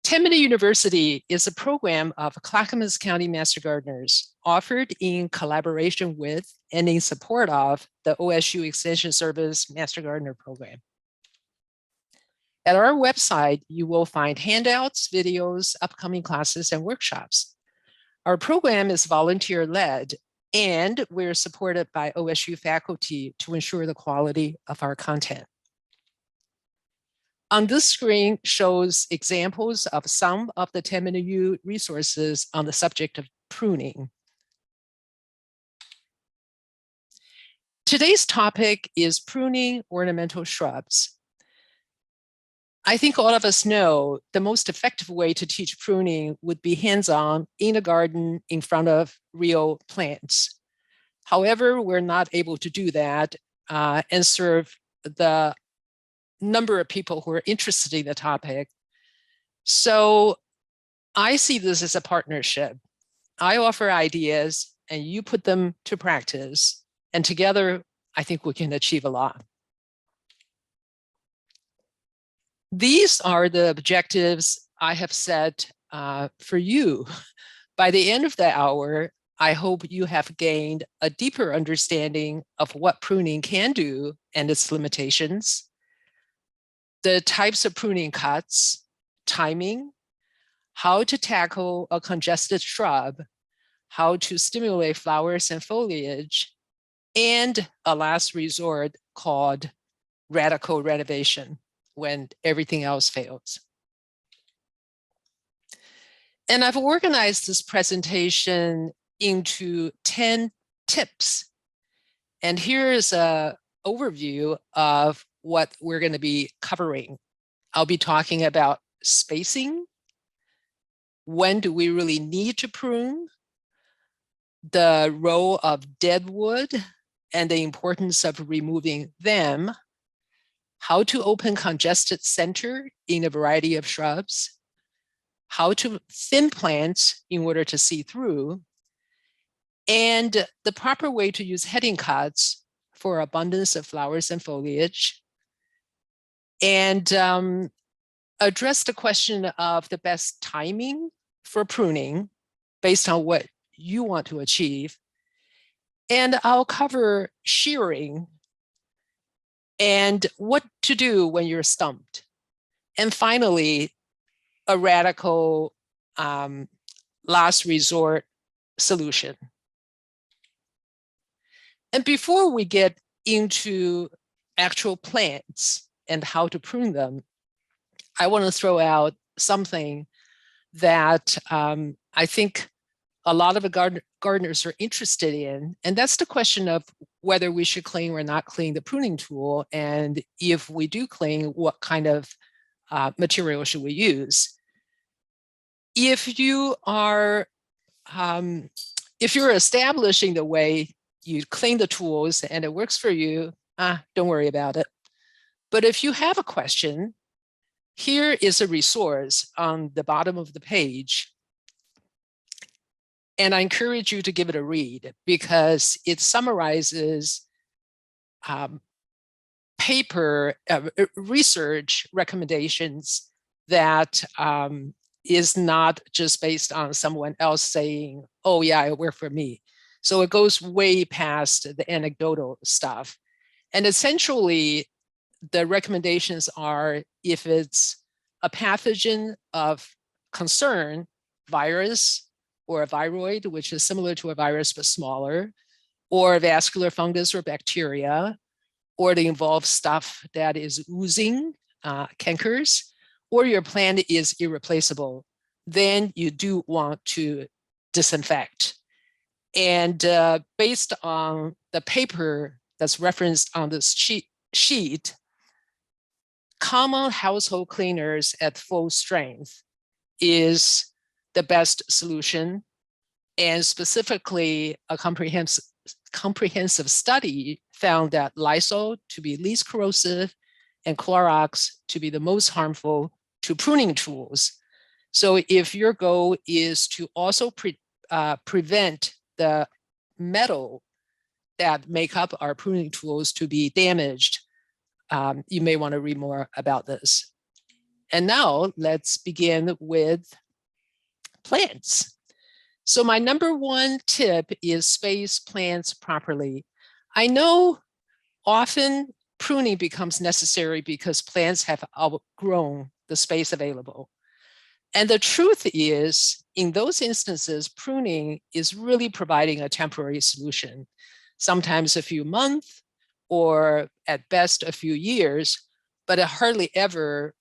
10-Minute University is a program of Clackamas County Master Gardeners offered in collaboration with and in support of the OSU Extension Service Master Gardener Program. At our website, you will find handouts, videos, upcoming classes, and workshops. Our program is volunteer-led, and we're supported by OSU faculty to ensure the quality of our content. On this screen shows examples of some of the 10-Minute U resources on the subject of pruning. Today's topic is pruning ornamental shrubs. I think all of us know the most effective way to teach pruning would be hands-on in a garden in front of real plants. However, we're not able to do that and serve the number of people who are interested in the topic. So I see this as a partnership. I offer ideas and you put them to practice, and together I think we can achieve a lot. These are the objectives I have set for you. By the end of the hour, I hope you have gained a deeper understanding of what pruning can do and its limitations, the types of pruning cuts, timing, how to tackle a congested shrub, how to stimulate flowers and foliage, and a last resort called radical renovation when everything else fails. And I've organized this presentation into 10 tips. And here is an overview of what we're going to be covering. I'll be talking about spacing. When do we really need to prune? The role of dead wood and the importance of removing them. How to open congested center in a variety of shrubs. How to thin plants in order to see through. And the proper way to use heading cuts for abundance of flowers and foliage. And address the question of the best timing for pruning based on what you want to achieve. And I'll cover shearing and what to do when you're stumped. And finally, a radical last resort solution. And before we get into actual plants and how to prune them, I want to throw out something that I think a lot of gardeners are interested in, and that's the question of whether we should clean or not clean the pruning tool, and if we do clean, what kind of material should we use? If you are, if you're establishing the way you clean the tools and it works for you, don't worry about it. But if you have a question, here is a resource on the bottom of the page. And I encourage you to give it a read because it summarizes research recommendations that is not just based on someone else saying, oh yeah, it worked for me. So it goes way past the anecdotal stuff. And essentially, the recommendations are if it's a pathogen of concern, virus or a viroid, which is similar to a virus but smaller, or vascular fungus or bacteria, or they involve stuff that is oozing, cankers, or your plant is irreplaceable, then you do want to disinfect. And based on the paper that's referenced on this sheet, common household cleaners at full strength is the best solution. And specifically, a comprehensive study found that Lysol to be least corrosive and Clorox to be the most harmful to pruning tools. So if your goal is to also prevent the metal that make up our pruning tools to be damaged, you may want to read more about this. And now let's begin with plants. So my number one tip is space plants properly. I know often pruning becomes necessary because plants have outgrown the space available. And the truth is, in those instances, pruning is really providing a temporary solution, sometimes a few months or at best a few years, but it hardly ever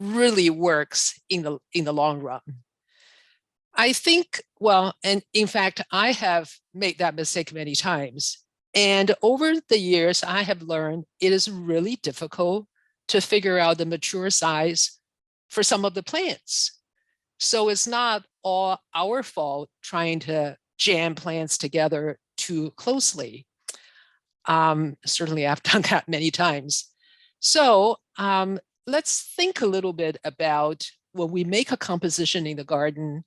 really works in the long run. I think, well, and in fact, I have made that mistake many times. And over the years, I have learned it is really difficult to figure out the mature size for some of the plants. So it's not all our fault trying to jam plants together too closely. Certainly I've done that many times. So let's think a little bit about when we make a composition in the garden,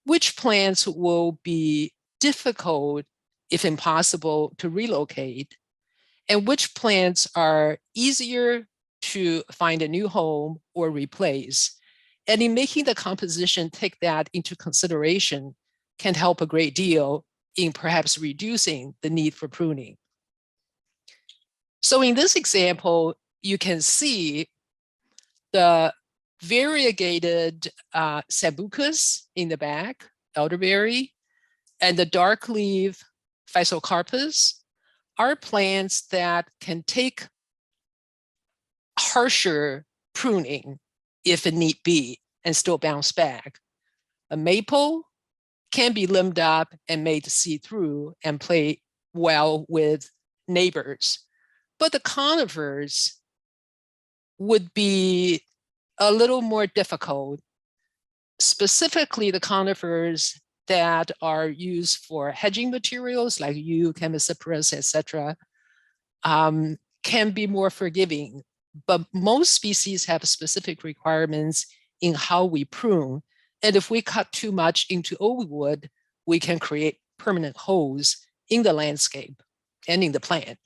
which plants will be difficult, if impossible, to relocate, and which plants are easier to find a new home or replace. And in making the composition take that into consideration can help a great deal in perhaps reducing the need for pruning. So in this example, you can see the variegated sambucus in the back, elderberry, and the dark leaf physocarpus are plants that can take harsher pruning if it need be and still bounce back. A maple can be limbed up and made to see through and play well with neighbors. But the conifers would be a little more difficult, specifically the conifers that are used for hedging materials like yew, chamaecyparis, etc., can be more forgiving. But most species have specific requirements in how we prune. And if we cut too much into old wood, we can create permanent holes in the landscape and in the plant.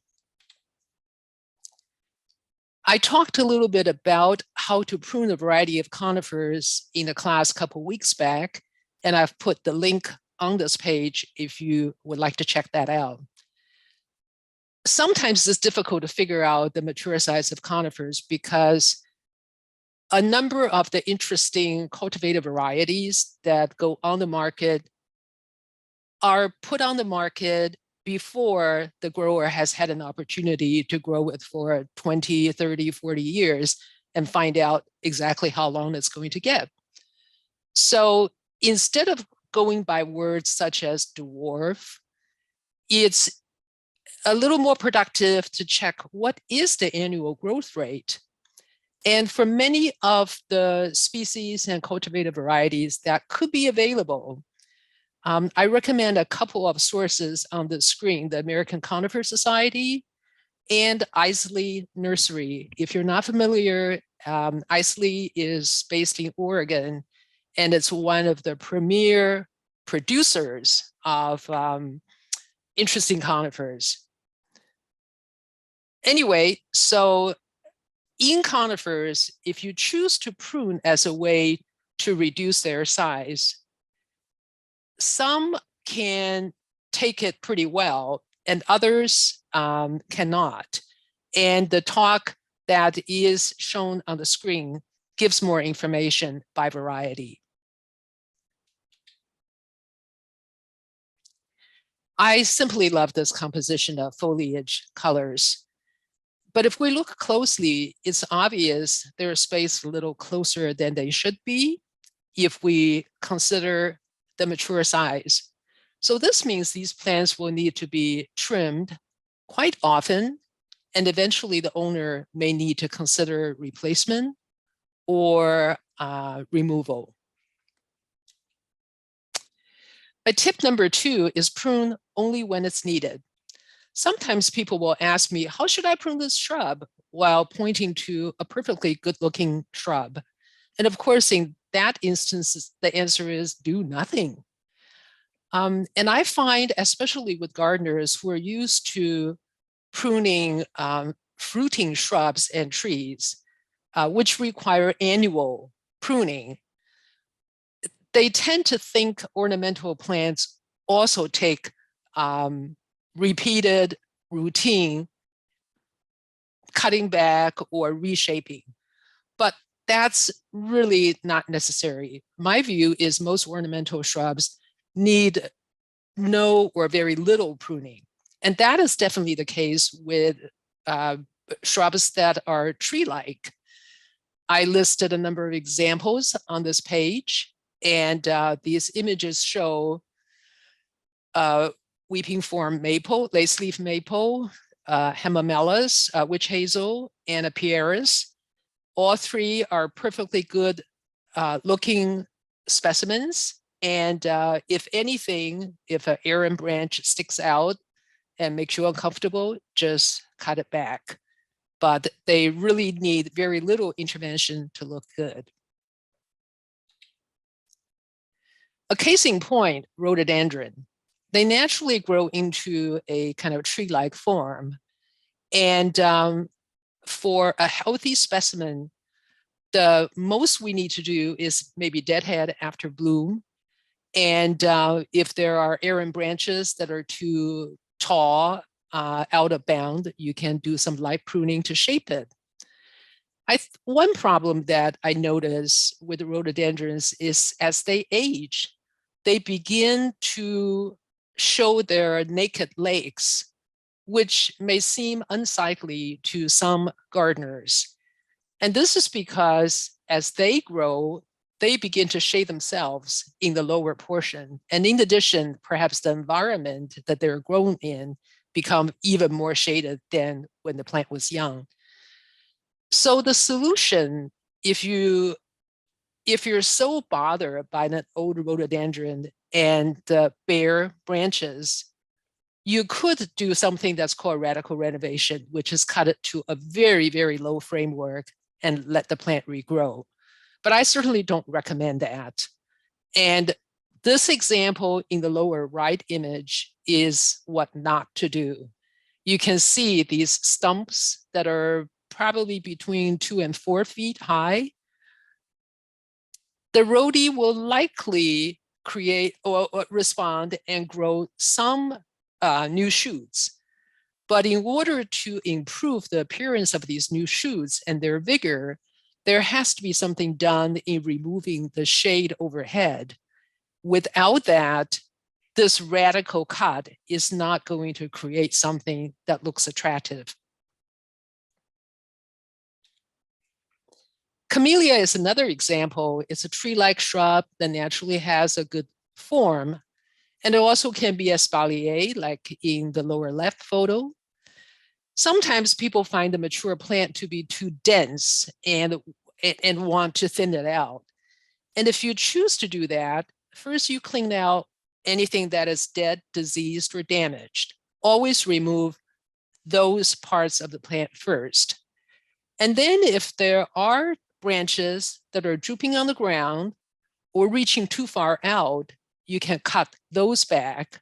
I talked a little bit about how to prune a variety of conifers in a class a couple weeks back, and I've put the link on this page if you would like to check that out. Sometimes it's difficult to figure out the mature size of conifers because a number of the interesting cultivated varieties that go on the market are put on the market before the grower has had an opportunity to grow it for 20, 30, 40 years and find out exactly how long it's going to get. So instead of going by words such as dwarf, it's a little more productive to check what is the annual growth rate. And for many of the species and cultivated varieties that could be available, I recommend a couple of sources on the screen, the American Conifer Society and Isley Nursery. If you're not familiar, Isley is based in Oregon, and it's one of the premier producers of interesting conifers. Anyway, so in conifers, if you choose to prune as a way to reduce their size, some can take it pretty well and others cannot. And the talk that is shown on the screen gives more information by variety. I simply love this composition of foliage colors. But if we look closely, it's obvious they're spaced a little closer than they should be if we consider the mature size. So this means these plants will need to be trimmed quite often, and eventually the owner may need to consider replacement or removal. But tip number 2 is prune only when it's needed. Sometimes people will ask me, how should I prune this shrub, while pointing to a perfectly good-looking shrub? And of course, in that instance, the answer is do nothing. And I find, especially with gardeners who are used to pruning fruiting shrubs and trees, which require annual pruning. They tend to think ornamental plants also take repeated routine cutting back or reshaping, but that's really not necessary. My view is most ornamental shrubs need no or very little pruning. And that is definitely the case with shrubs that are tree-like. I listed a number of examples on this page, and these images show weeping form maple, lace-leaf maple, hemamelis, witch hazel, and Epieris. All three are perfectly good looking specimens. And if anything, if an arid branch sticks out and makes you uncomfortable, just cut it back. But they really need very little intervention to look good. A case in point, rhododendron. They naturally grow into a kind of tree-like form. And for a healthy specimen, the most we need to do is maybe deadhead after bloom. And if there are arid branches that are too tall, out of bound, you can do some light pruning to shape it. One problem that I notice with the rhododendrons is as they age, they begin to show their naked legs, which may seem unsightly to some gardeners. And this is because as they grow, they begin to shade themselves in the lower portion. And in addition, perhaps the environment that they're grown in become even more shaded than when the plant was young. So the solution, if you're so bothered by an old rhododendron and the bare branches, you could do something that's called radical renovation, which is cut it to a very, very low framework and let the plant regrow. But I certainly don't recommend that. And this example in the lower right image is what not to do. You can see these stumps that are probably between 2 and 4 feet high. The rhodie will likely create or respond and grow some new shoots. But in order to improve the appearance of these new shoots and their vigor, there has to be something done in removing the shade overhead. Without that, this radical cut is not going to create something that looks attractive. Camellia is another example. It's a tree-like shrub that naturally has a good form. And it also can be espalier, like in the lower left photo. Sometimes people find the mature plant to be too dense and want to thin it out. And if you choose to do that, first you clean out anything that is dead, diseased, or damaged. Always remove those parts of the plant first. And then if there are branches that are drooping on the ground or reaching too far out, you can cut those back.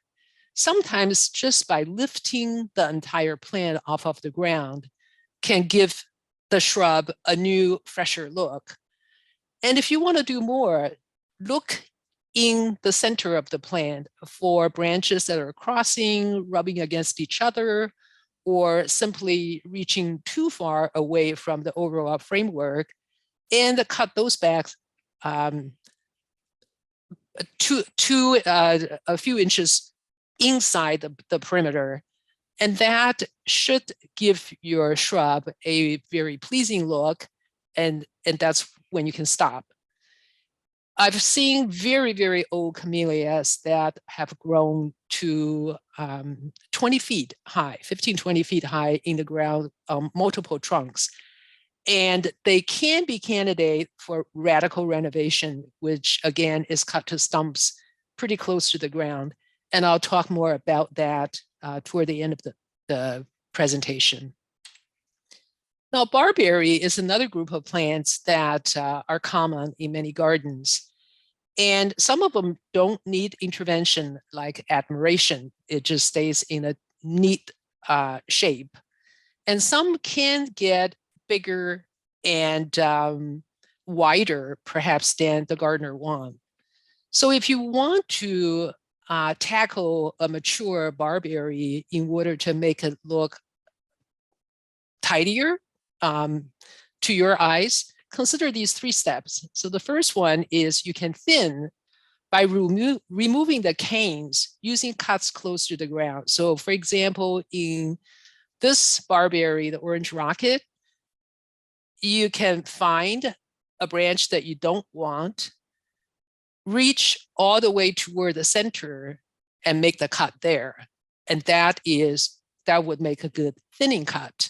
Sometimes just by lifting the entire plant off of the ground can give the shrub a new, fresher look. And if you want to do more, look in the center of the plant for branches that are crossing, rubbing against each other, or simply reaching too far away from the overall framework, and cut those back a few inches inside the perimeter. And that should give your shrub a very pleasing look, and that's when you can stop. I've seen very, very old camellias that have grown to 20 feet high, 15, 20 feet high in the ground, multiple trunks. And they can be candidate for radical renovation, which again is cut to stumps pretty close to the ground. And I'll talk more about that toward the end of the presentation. Now, barberry is another group of plants that are common in many gardens. And some of them don't need intervention like admiration. It just stays in a neat shape. And some can get bigger and wider perhaps than the gardener wand. So if you want to tackle a mature barberry in order to make it look tidier to your eyes, consider these 3 steps. So the first one is you can thin by removing the canes using cuts close to the ground. So for example, in this barberry, the orange rocket, you can find a branch that you don't want, reach all the way toward the center and make the cut there. And that would make a good thinning cut.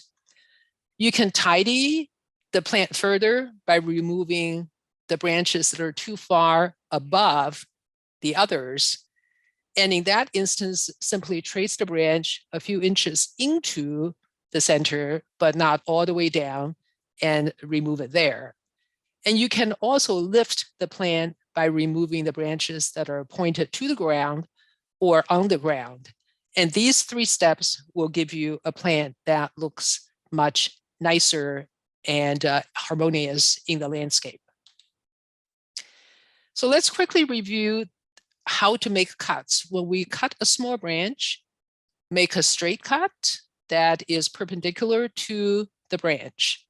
You can tidy the plant further by removing the branches that are too far above the others. And in that instance, simply trace the branch a few inches into the center, but not all the way down, and remove it there. And you can also lift the plant by removing the branches that are pointed to the ground or on the ground. And these 3 steps will give you a plant that looks much nicer and harmonious in the landscape. So let's quickly review how to make cuts. When we cut a small branch, make a straight cut that is perpendicular to the branch.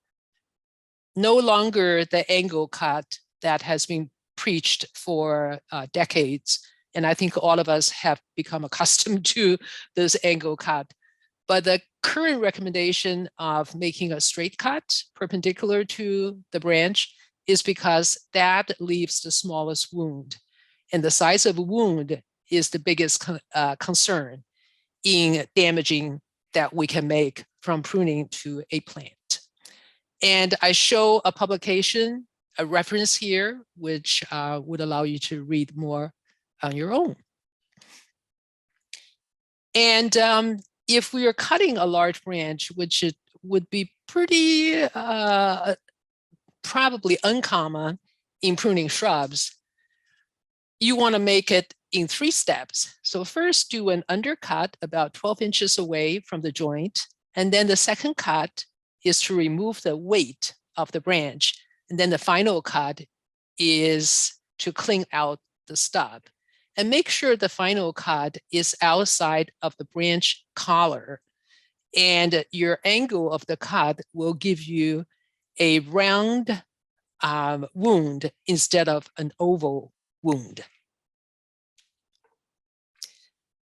No longer the angle cut that has been preached for decades. And I think all of us have become accustomed to this angle cut. But the current recommendation of making a straight cut perpendicular to the branch is because that leaves the smallest wound. And the size of a wound is the biggest concern in damaging that we can make from pruning to a plant. And I show a publication, a reference here, which would allow you to read more on your own. And if we are cutting a large branch, which it would be pretty probably uncommon in pruning shrubs, you want to make it in 3 steps. So first do an undercut about 12 inches away from the joint. And then the second cut is to remove the weight of the branch. And then the final cut is to clean out the stub. And make sure the final cut is outside of the branch collar. And your angle of the cut will give you a round wound instead of an oval wound.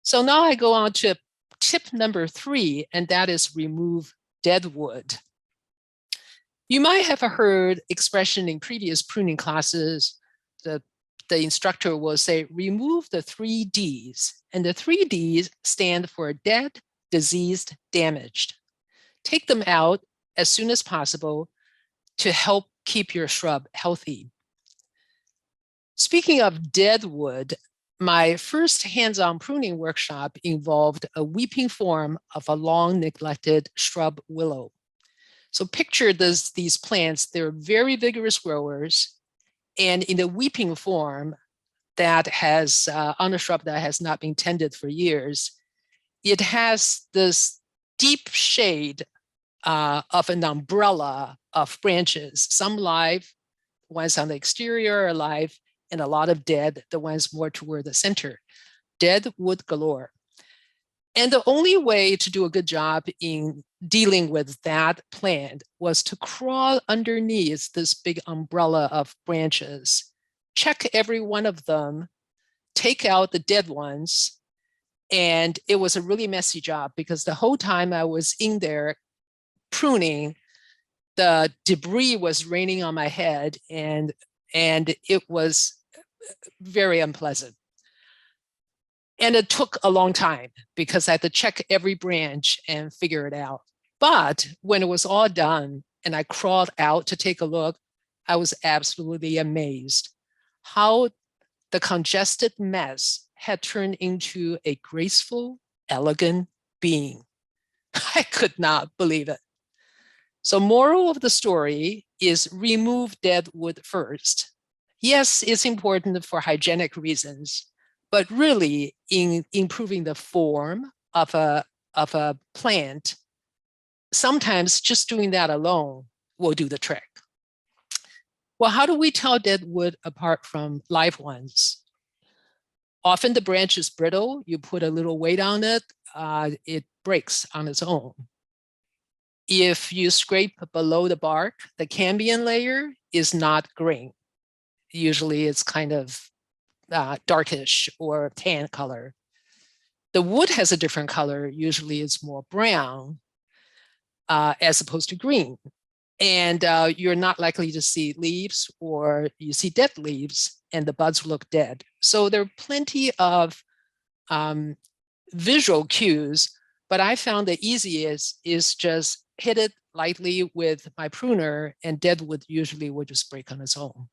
So now I go on to tip number 3, and that is remove dead wood. You might have heard expression in previous pruning classes. The instructor will say, remove the 3 Ds. And the 3 Ds stand for dead, diseased, damaged. Take them out as soon as possible to help keep your shrub healthy. Speaking of dead wood, my first hands-on pruning workshop involved a weeping form of a long neglected shrub willow. So picture these plants, they're very vigorous growers. And in the weeping form that has, on a shrub that has not been tended for years, it has this deep shade of an umbrella of branches, some live, ones on the exterior are live, and a lot of dead, the ones more toward the center. Dead wood galore. And the only way to do a good job in dealing with that plant was to crawl underneath this big umbrella of branches, check every one of them, take out the dead ones. And it was a really messy job because the whole time I was in there pruning, the debris was raining on my head, and it was very unpleasant. And it took a long time because I had to check every branch and figure it out. But when it was all done and I crawled out to take a look, I was absolutely amazed how the congested mess had turned into a graceful, elegant being. I could not believe it. So moral of the story is remove dead wood first. Yes, it's important for hygienic reasons, but really in improving the form of a plant, sometimes just doing that alone will do the trick. Well, how do we tell dead wood apart from live ones? Often the branch is brittle. You put a little weight on it, it breaks on its own. If you scrape below the bark, the cambium layer is not green. Usually it's kind of darkish or tan color. The wood has a different color. Usually it's more brown as opposed to green. And you're not likely to see leaves, or you see dead leaves and the buds look dead. So there are plenty of visual cues, but I found the easiest is just hit it lightly with my pruner, and dead wood usually will just break on its own.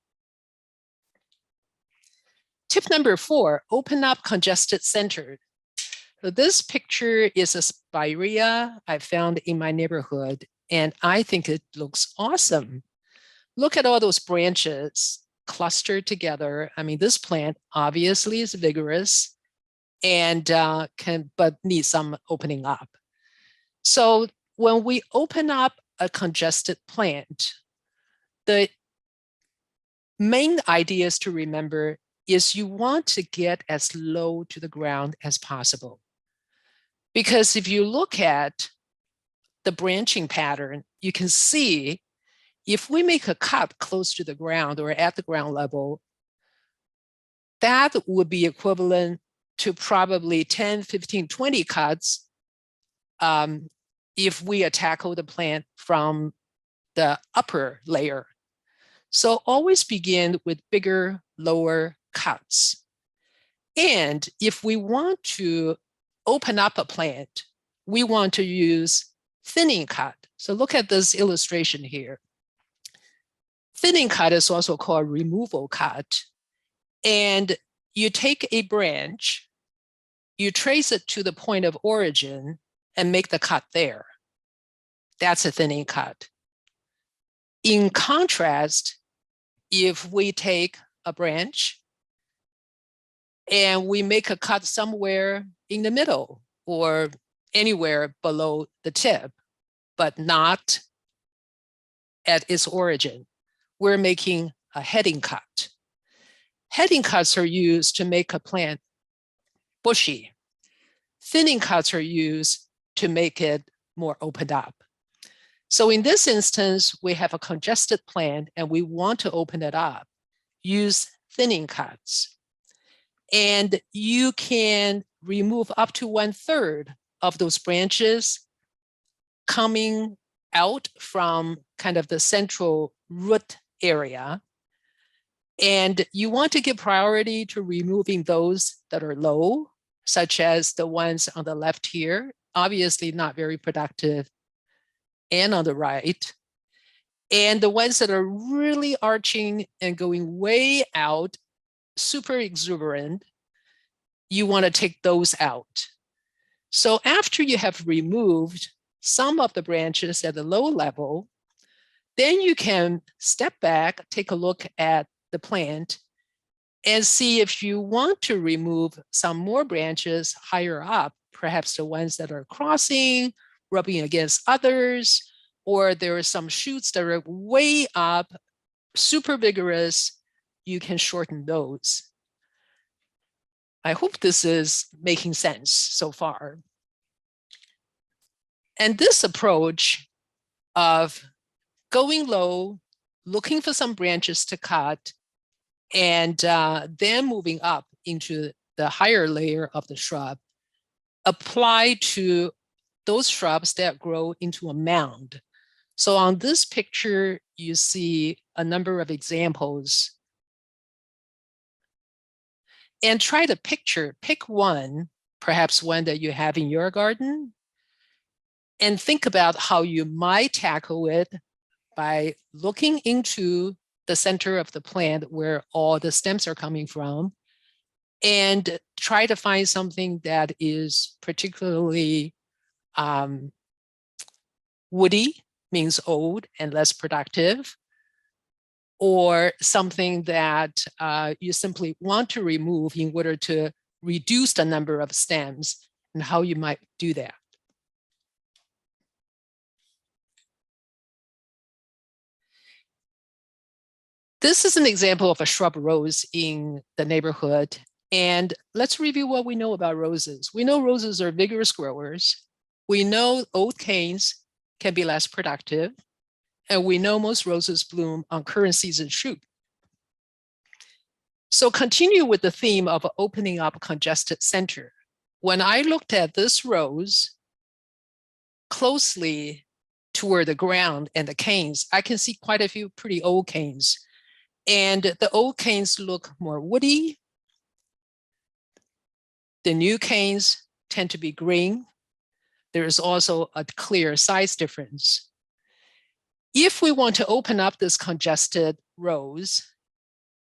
Tip number 4, open up congested center. So this picture is a spirea I found in my neighborhood, and I think it looks awesome. Look at all those branches clustered together. I mean, this plant obviously is vigorous and but needs some opening up. So when we open up a congested plant, the main ideas to remember is you want to get as low to the ground as possible. Because if you look at the branching pattern, you can see if we make a cut close to the ground or at the ground level, that would be equivalent to probably 10, 15, 20 cuts if we tackle the plant from the upper layer. So always begin with bigger, lower cuts. And if we want to open up a plant, we want to use thinning cut. So look at this illustration here. Thinning cut is also called removal cut. And you take a branch, you trace it to the point of origin and make the cut there. That's a thinning cut. In contrast, if we take a branch and we make a cut somewhere in the middle or anywhere below the tip, but not at its origin, we're making a heading cut. Heading cuts are used to make a plant bushy. Thinning cuts are used to make it more opened up. So in this instance, we have a congested plant and we want to open it up. Use thinning cuts. And you can remove up to 1/3 of those branches coming out from kind of the central root area. And you want to give priority to removing those that are low, such as the ones on the left here, obviously not very productive, and on the right. And the ones that are really arching and going way out, super exuberant, you want to take those out. So after you have removed some of the branches at the low level, then you can step back, take a look at the plant, and see if you want to remove some more branches higher up, perhaps the ones that are crossing, rubbing against others, or there are some shoots that are way up, super vigorous, you can shorten those. I hope this is making sense so far. And this approach of going low, looking for some branches to cut, and then moving up into the higher layer of the shrub, apply to those shrubs that grow into a mound. So on this picture, you see a number of examples. And try to pick one, perhaps one that you have in your garden, and think about how you might tackle it by looking into the center of the plant where all the stems are coming from, and try to find something that is particularly woody, means old and less productive, or something that you simply want to remove in order to reduce the number of stems, and how you might do that. This is an example of a shrub rose in the neighborhood. And let's review what we know about roses. We know roses are vigorous growers. We know old canes can be less productive. And we know most roses bloom on current season shoot. So continue with the theme of opening up congested center. When I looked at this rose closely toward the ground and the canes, I can see quite a few pretty old canes. And the old canes look more woody. The new canes tend to be green. There is also a clear size difference. If we want to open up this congested rose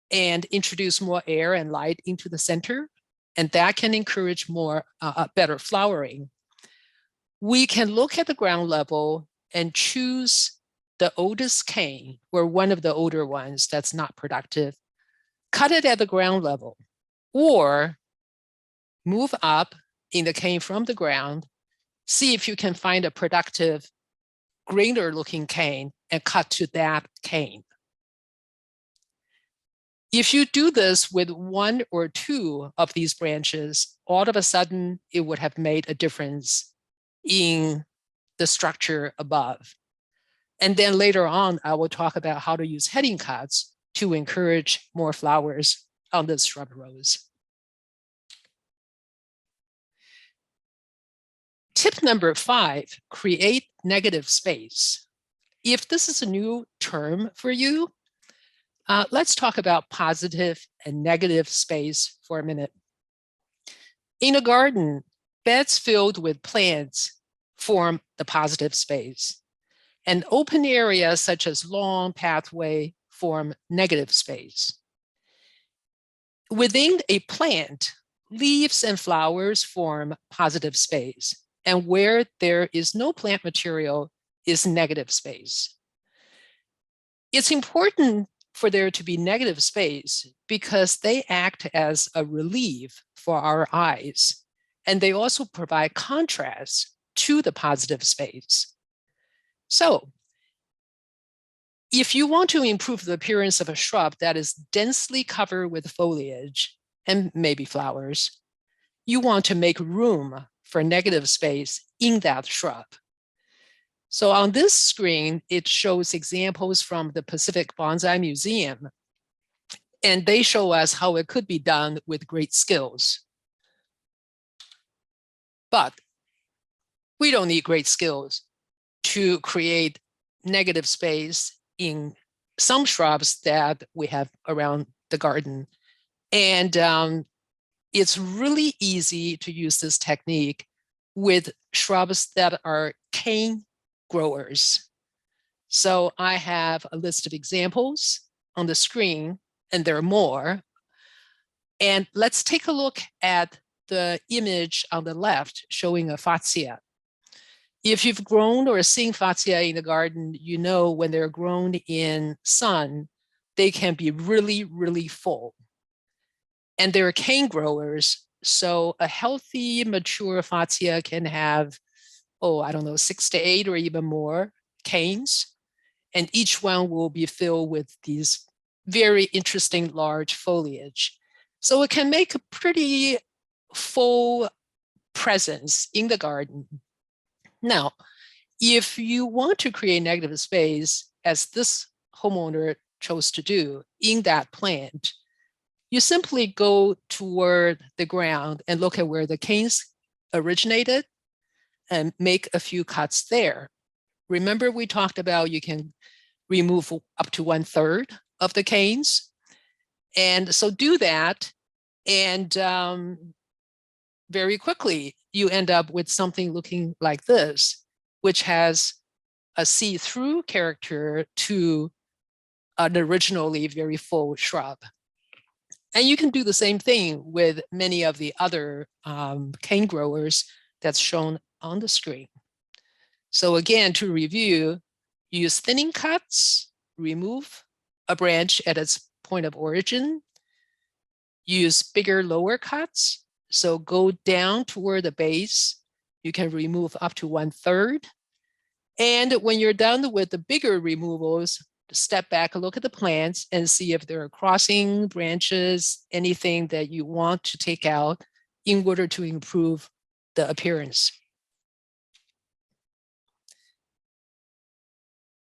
and introduce more air and light into the center, and that can encourage more better flowering, we can look at the ground level and choose the oldest cane, or one of the older ones that's not productive, cut it at the ground level, or move up in the cane from the ground, see if you can find a productive, greener looking cane and cut to that cane. If you do this with one or two of these branches, all of a sudden it would have made a difference in the structure above. And then later on, I will talk about how to use heading cuts to encourage more flowers on this shrub rose. Tip number 5, create negative space. If this is a new term for you, let's talk about positive and negative space for a minute. In a garden, beds filled with plants form the positive space, and open areas such as lawn, pathway form negative space. Within a plant, leaves and flowers form positive space, and where there is no plant material is negative space. It's important for there to be negative space because they act as a relief for our eyes, and they also provide contrast to the positive space. So if you want to improve the appearance of a shrub that is densely covered with foliage and maybe flowers, you want to make room for negative space in that shrub. So on this screen, it shows examples from the Pacific Bonsai Museum, and they show us how it could be done with great skills. But we don't need great skills to create negative space in some shrubs that we have around the garden. And it's really easy to use this technique with shrubs that are cane growers. So I have a list of examples on the screen, and there are more. And let's take a look at the image on the left showing a Fatsia. If you've grown or seen Fatsia in the garden, you know when they're grown in sun, they can be really, really full. And they're cane growers, so a healthy, mature Fatsia can have, I don't know, 6 to 8 or even more canes. And each one will be filled with these very interesting large foliage. So it can make a pretty full presence in the garden. Now, if you want to create negative space, as this homeowner chose to do in that plant, you simply go toward the ground and look at where the canes originated and make a few cuts there. Remember, we talked about you can remove up to 1/3 of the canes. And so do that, and very quickly, you end up with something looking like this, which has a see-through character to an originally very full shrub. And you can do the same thing with many of the other cane growers that's shown on the screen. So again, to review, use thinning cuts, remove a branch at its point of origin, use bigger lower cuts, so go down toward the base. You can remove up to 1/3. And when you're done with the bigger removals, step back, look at the plants and see if there are crossing branches, anything that you want to take out in order to improve the appearance.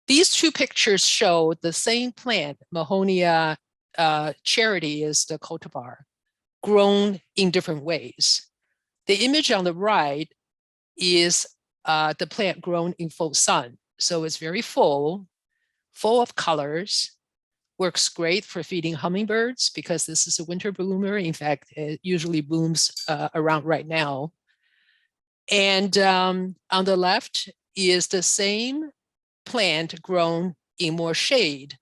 These two pictures show the same plant, Mahonia charity is the cultivar, grown in different ways. The image on the right is the plant grown in full sun. So it's very full of colors, works great for feeding hummingbirds because this is a winter bloomer. In fact, it usually blooms around right now. And on the left is the same plant grown in more shade,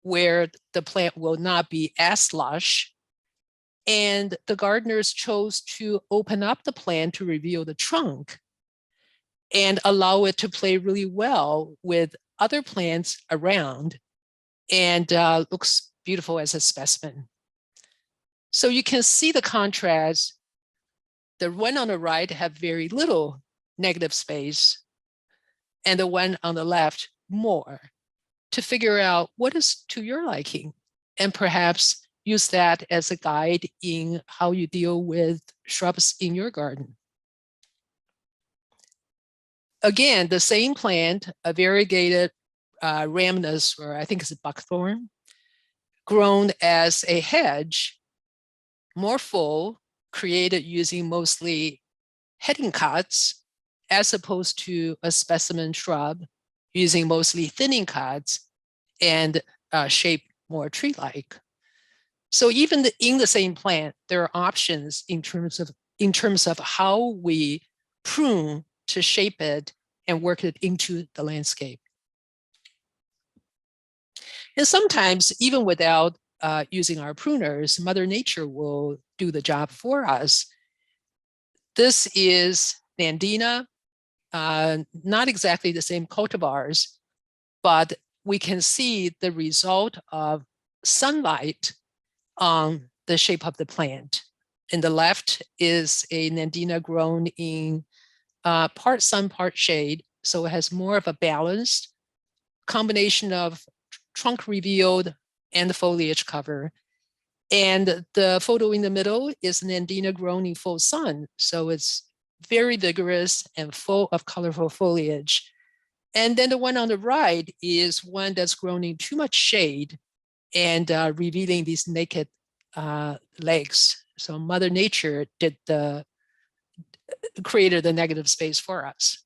where the plant will not be as lush. And the gardeners chose to open up the plant to reveal the trunk and allow it to play really well with other plants around, and looks beautiful as a specimen. So you can see the contrast. The one on the right have very little negative space, and the one on the left more, to figure out what is to your liking, and perhaps use that as a guide in how you deal with shrubs in your garden. Again, the same plant, a variegated rhamnus, or I think it's a buckthorn, grown as a hedge, more full, created using mostly heading cuts, as opposed to a specimen shrub using mostly thinning cuts and shaped more tree-like. So even in the same plant, there are options in terms of how we prune to shape it and work it into the landscape. And sometimes, even without using our pruners, Mother Nature will do the job for us. This is Nandina, not exactly the same cultivars, but we can see the result of sunlight on the shape of the plant. In the left is a Nandina grown in part sun, part shade, so it has more of a balanced combination of trunk revealed and the foliage cover. And the photo in the middle is Nandina grown in full sun, so it's very vigorous and full of colorful foliage. And then the one on the right is one that's grown in too much shade and revealing these naked legs. So Mother Nature created the negative space for us.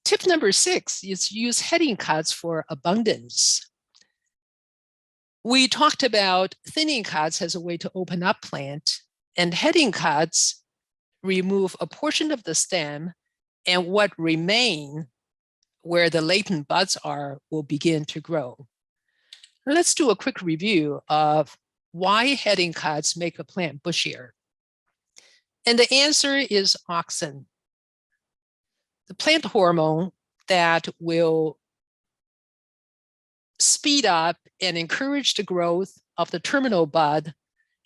Tip number 6 is use heading cuts for abundance. We talked about thinning cuts as a way to open up plant, and heading cuts remove a portion of the stem, and what remain, where the latent buds are, will begin to grow. Let's do a quick review of why heading cuts make a plant bushier. And the answer is auxin, the plant hormone that will speed up and encourage the growth of the terminal bud,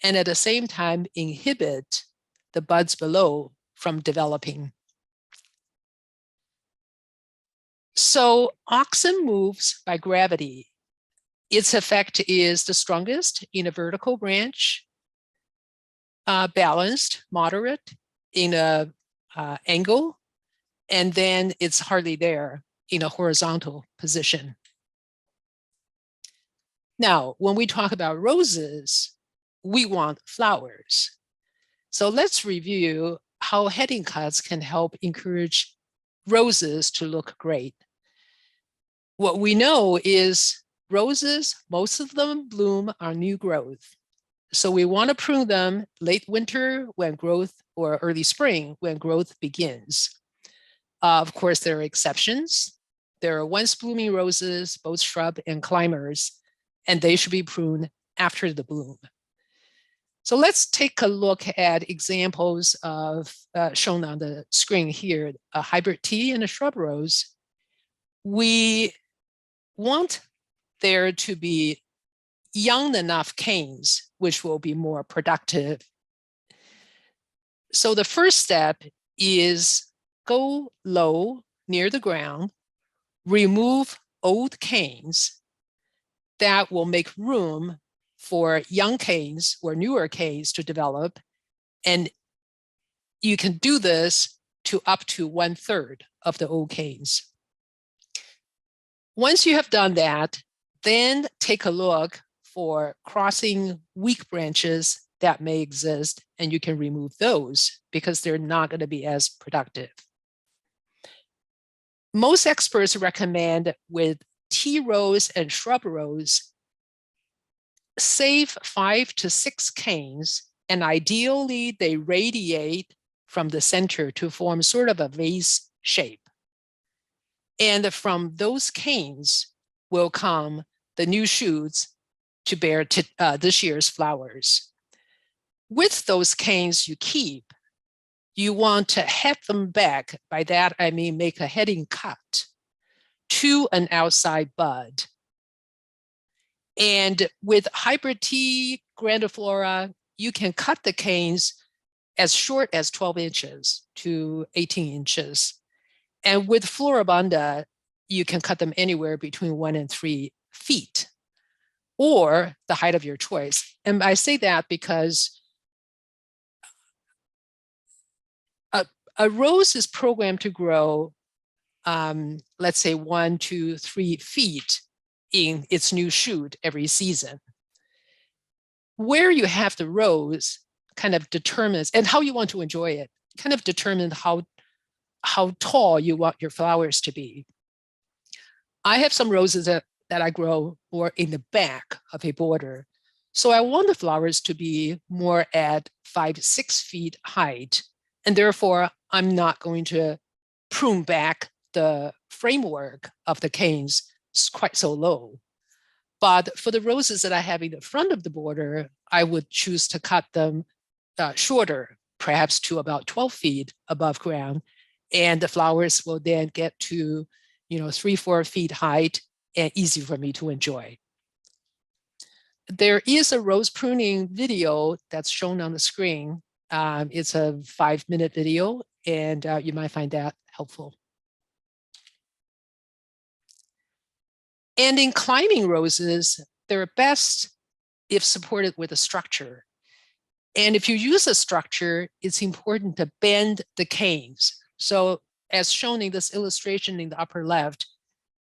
and at the same time inhibit the buds below from developing. So auxin moves by gravity. Its effect is the strongest in a vertical branch, balanced, moderate in a angle, and then it's hardly there in a horizontal position. Now, when we talk about roses, we want flowers. So let's review how heading cuts can help encourage roses to look great. What we know is roses, most of them bloom on new growth. So we want to prune them late winter when growth, or early spring when growth begins. Of course, there are exceptions. There are once blooming roses, both shrub and climbers, and they should be pruned after the bloom. So let's take a look at examples of, shown on the screen here, a hybrid tea and a shrub rose. We want there to be young enough canes, which will be more productive. So the first step is go low near the ground, remove old canes that will make room for young canes or newer canes to develop. And you can do this to up to 1/3 of the old canes. Once you have done that, then take a look for crossing weak branches that may exist, and you can remove those because they're not going to be as productive. Most experts recommend with tea rows and shrub rows, save 5 to 6 canes, and ideally they radiate from the center to form sort of a vase shape. And from those canes will come the new shoots to bear this year's flowers. With those canes you keep, you want to head them back. By that, I mean make a heading cut to an outside bud. And with hybrid tea, grandiflora, you can cut the canes as short as 12 inches to 18 inches. And with Floribunda, you can cut them anywhere between 1 and 3 feet, or the height of your choice. And I say that because a rose is programmed to grow, let's say 1 to 3 feet in its new shoot every season. Where you have the rose kind of determines, and how you want to enjoy it, kind of determines how tall you want your flowers to be. I have some roses that I grow more in the back of a border. So I want the flowers to be more at 5 to 6 feet height. And therefore, I'm not going to prune back the framework of the canes quite so low. But for the roses that I have in the front of the border, I would choose to cut them shorter, perhaps to about 12 feet above ground. And the flowers will then get to 3 to 4 feet height and easy for me to enjoy. There is a rose pruning video that's shown on the screen. It's a 5-minute video, and you might find that helpful. And in climbing roses, they're best if supported with a structure. And if you use a structure, it's important to bend the canes. So as shown in this illustration in the upper left,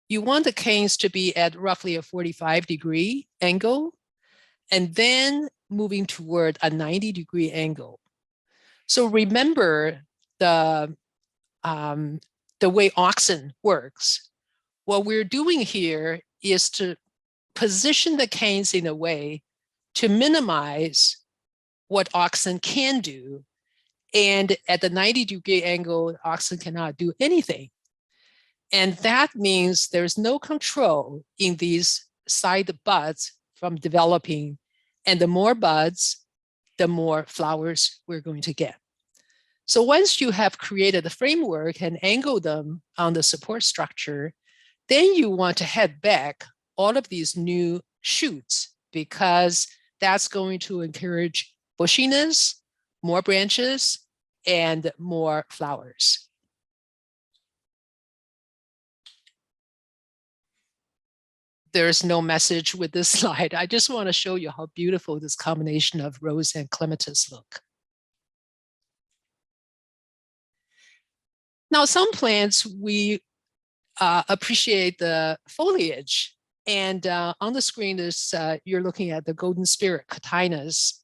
you want the canes to be at roughly a 45-degree angle, and then moving toward a 90-degree angle. So remember the way oxen works. What we're doing here is to position the canes in a way to minimize what oxen can do. And at the 90-degree angle, oxen cannot do anything. And that means there's no control in these side buds from developing. And the more buds, the more flowers we're going to get. So once you have created the framework and angled them on the support structure, then you want to head back all of these new shoots, because that's going to encourage bushiness, more branches, and more flowers. There's no message with this slide. I just want to show you how beautiful this combination of rose and clematis look. Now, some plants, we appreciate the foliage. And on the screen is, you're looking at the golden spirit cotinus.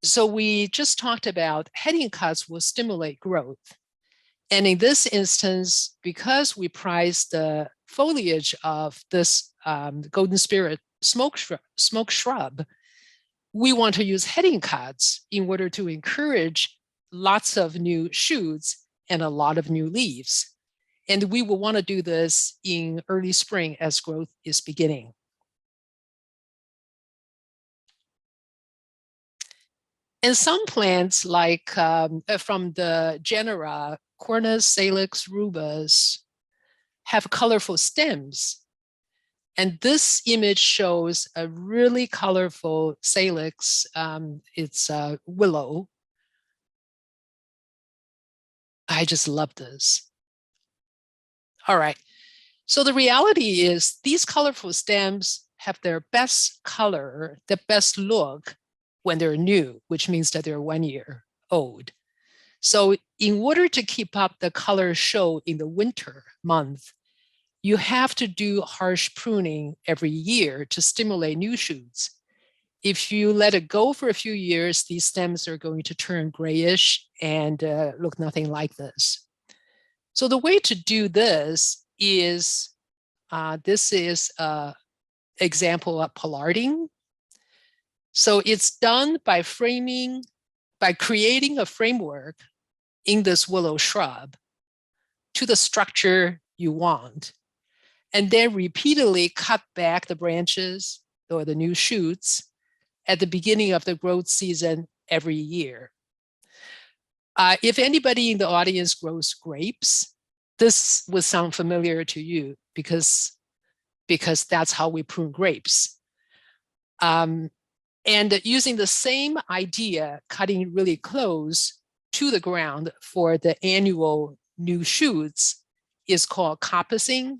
So we just talked about heading cuts will stimulate growth. And in this instance, because we prize the foliage of this golden spirit smoke shrub, we want to use heading cuts in order to encourage lots of new shoots and a lot of new leaves. And we will want to do this in early spring as growth is beginning. And some plants, like from the genera Cornus, Salix, Rubus, have colorful stems. And this image shows a really colorful Salix. It's willow. I just love this. All right. So the reality is these colorful stems have their best color, the best look when they're new, which means that they're 1 year old. So in order to keep up the color show in the winter month, you have to do harsh pruning every year to stimulate new shoots. If you let it go for a few years, these stems are going to turn grayish and look nothing like this. So the way to do this is an example of pollarding. So it's done by creating a framework in this willow shrub to the structure you want, and then repeatedly cut back the branches or the new shoots at the beginning of the growth season every year. If anybody in the audience grows grapes, this would sound familiar to you because that's how we prune grapes. And using the same idea, cutting really close to the ground for the annual new shoots is called coppicing,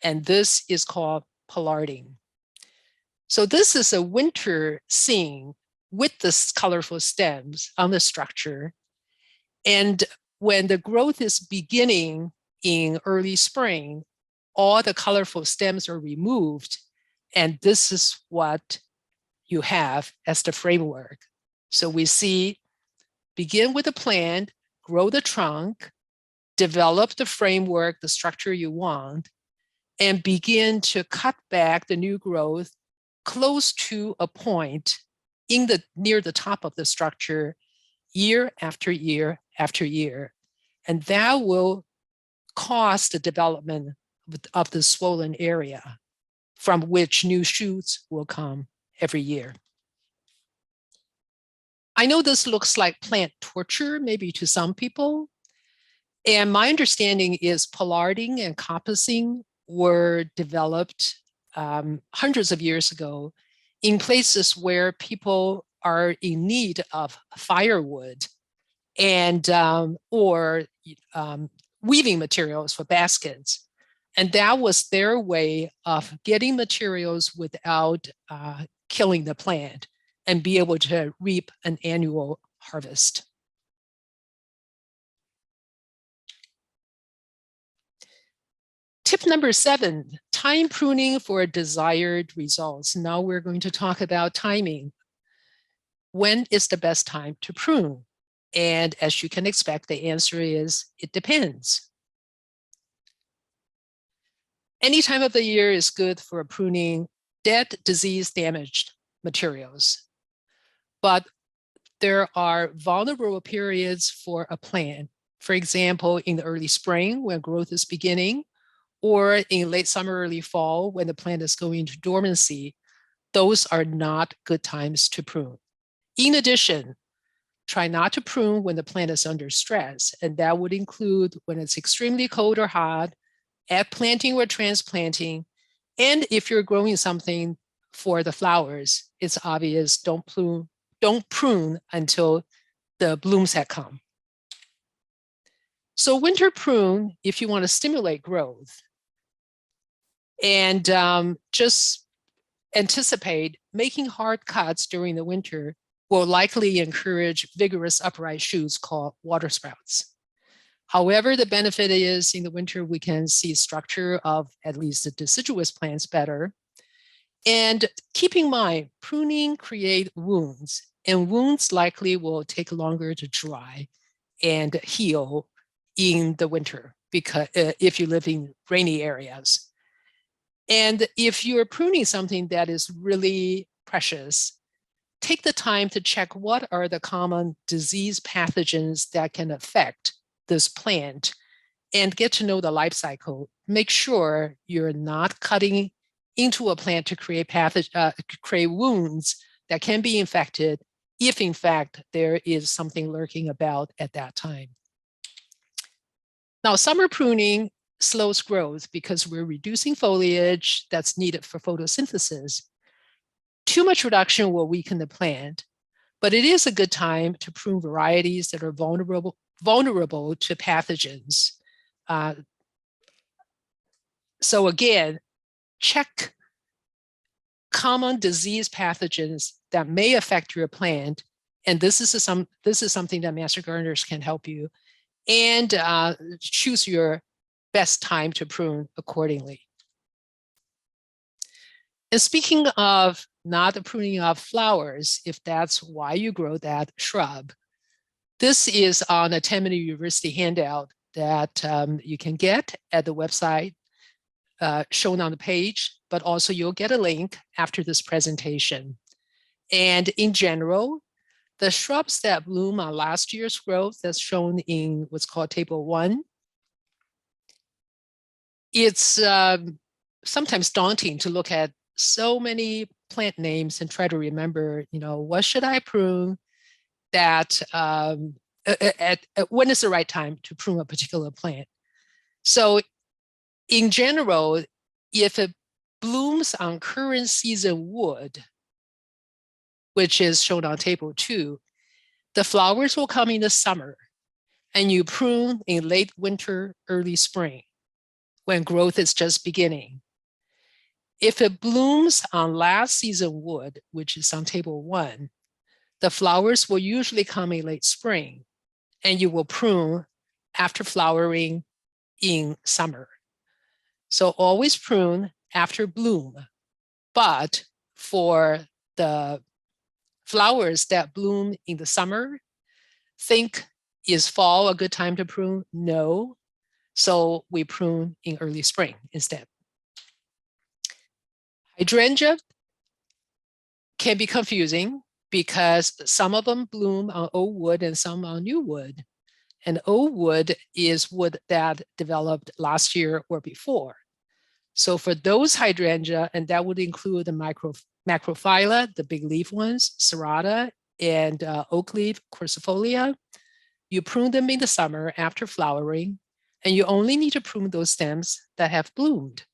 and this is called pollarding. So this is a winter scene with the colorful stems on the structure. And when the growth is beginning in early spring, all the colorful stems are removed. And this is what you have as the framework. So we see, begin with a plant, grow the trunk, develop the framework, the structure you want, and begin to cut back the new growth close to a point near the top of the structure year after year after year. And that will cause the development of the swollen area from which new shoots will come every year. I know this looks like plant torture, maybe to some people. And my understanding is pollarding and coppicing were developed hundreds of years ago in places where people are in need of firewood and or weaving materials for baskets. And that was their way of getting materials without killing the plant and be able to reap an annual harvest. Tip number 7, time pruning for desired results. Now we're going to talk about timing. When is the best time to prune? And as you can expect, the answer is it depends. Any time of the year is good for pruning dead, disease, damaged materials. But there are vulnerable periods for a plant. For example, in the early spring when growth is beginning, or in late summer, early fall when the plant is going into dormancy. Those are not good times to prune. In addition, try not to prune when the plant is under stress, and that would include when it's extremely cold or hot, at planting or transplanting, and if you're growing something for the flowers, it's obvious, don't prune until the blooms have come. So winter prune if you want to stimulate growth. And just anticipate making hard cuts during the winter will likely encourage vigorous upright shoots called water sprouts. However, the benefit is in the winter, we can see structure of at least the deciduous plants better. And keep in mind, pruning creates wounds, and wounds likely will take longer to dry and heal in the winter because if you live in rainy areas. And if you're pruning something that is really precious, take the time to check what are the common disease pathogens that can affect this plant and get to know the life cycle. Make sure you're not cutting into a plant to create wounds that can be infected if in fact there is something lurking about at that time. Now, summer pruning slows growth because we're reducing foliage that's needed for photosynthesis. Too much reduction will weaken the plant, but it is a good time to prune varieties that are vulnerable to pathogens. So again, check common disease pathogens that may affect your plant. And this is something that master gardeners can help you, and choose your best time to prune accordingly. And speaking of not pruning of flowers, if that's why you grow that shrub, this is on a 10-minute university handout that you can get at the website shown on the page, but also you'll get a link after this presentation. And in general, the shrubs that bloom on last year's growth, that's shown in what's called table 1, it's sometimes daunting to look at so many plant names and try to remember, what should I prune, that when is the right time to prune a particular plant. So in general, if it blooms on current season wood, which is shown on table 2, the flowers will come in the summer, and you prune in late winter, early spring, when growth is just beginning. If it blooms on last season wood, which is on table 1, the flowers will usually come in late spring, and you will prune after flowering in summer. So always prune after bloom. But for the flowers that bloom in the summer, think, is fall a good time to prune? No. So we prune in early spring instead. Hydrangea can be confusing because some of them bloom on old wood and some on new wood. And old wood is wood that developed last year or before. So for those hydrangea, and that would include the macrophylla, the big leaf ones, serrata, and oak leaf quercifolia, you prune them in the summer after flowering, and you only need to prune those stems that have bloomed.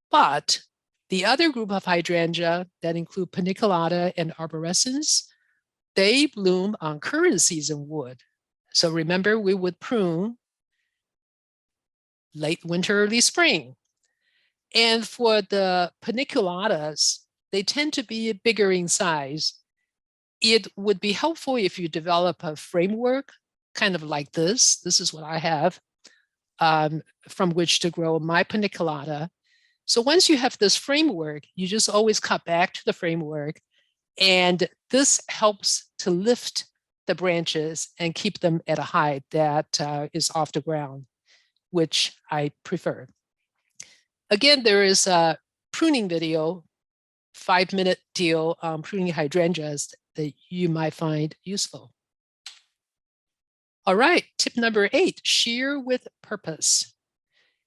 But the other group of hydrangea that include paniculata and arborescens, they bloom on current season wood. So remember, we would prune late winter, early spring. And for the paniculatas, they tend to be bigger in size. It would be helpful if you develop a framework, kind of like this. This is what I have, from which to grow my paniculata. So once you have this framework, you just always cut back to the framework, and this helps to lift the branches and keep them at a height that is off the ground, which I prefer. Again, there is a pruning video, 5-minute deal on pruning hydrangeas that you might find useful. All right, tip number 8, shear with purpose.